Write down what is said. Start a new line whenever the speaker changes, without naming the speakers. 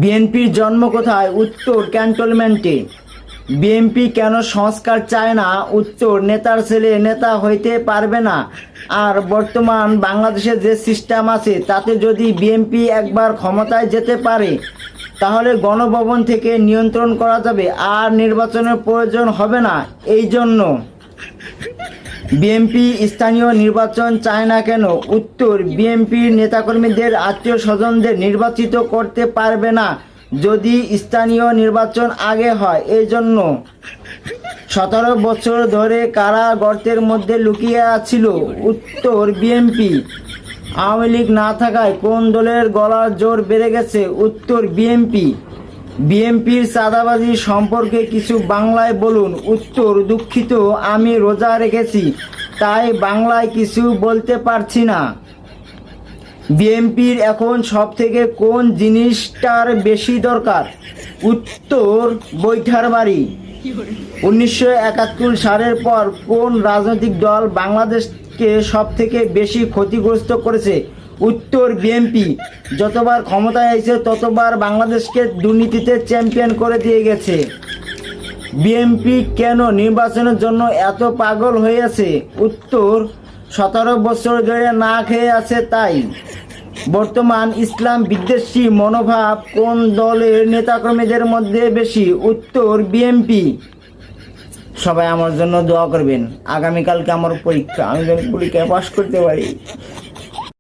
বিএনপির জন্ম কোথায়? উত্তর, ক্যান্টনমেন্টে। বিএনপি কেন সংস্কার চায় না? উত্তর, নেতার ছেলে নেতা হইতে পারবে না। আর বর্তমান বাংলাদেশে যে সিস্টেম আছে তাতে যদি বিএনপি একবার ক্ষমতায় যেতে পারে তাহলে গণভবন থেকে নিয়ন্ত্রণ করা যাবে, আর নির্বাচনের প্রয়োজন হবে না। এই জন্য বিএনপি স্থানীয় নির্বাচন চায় না কেন? উত্তর, বিএনপির নেতাকর্মীদের আত্মীয় স্বজনদের নির্বাচিত করতে পারবে না যদি স্থানীয় নির্বাচন আগে হয়। এই জন্য 17 বছর ধরে কারা গর্তের মধ্যে লুকিয়ে আছিল? উত্তর, বিএনপি। আওয়ামী লীগ না থাকায় কোন দলের গলার জোর বেড়ে গেছে? উত্তর, বিএনপি। বিএনপির চাঁদাবাজি সম্পর্কে কিছু বাংলায় বলুন। উত্তর, দুঃখিত, আমি রোজা রেখেছি তাই বাংলায় কিছু বলতে পারছি না। বিএনপির এখন সব থেকে কোন জিনিসটার বেশি দরকার? উত্তর, বৈঠার বাড়ি। 1971 সালের পর কোন রাজনৈতিক দল বাংলাদেশকে সব থেকে বেশি ক্ষতিগ্রস্ত করেছে? উত্তর, বিএনপি। যতবার ক্ষমতায় এসেছে ততবার বাংলাদেশকে দুর্নীতিতে চ্যাম্পিয়ন করে দিয়ে গেছে। বিএনপি কেন নির্বাচনের জন্য এত পাগল হয়েছে? উত্তর, 17 বছর ধরে না খেয়ে আছে তাই। বর্তমান ইসলাম বিদ্বেষী মনোভাব কোন দলের নেতাকর্মীদের মধ্যে বেশি? উত্তর, বিএনপি। সবাই আমার জন্য দোয়া করবেন। আগামীকালকে আমার পরীক্ষা, আমি যেন পরীক্ষায় পাশ করতে পারি।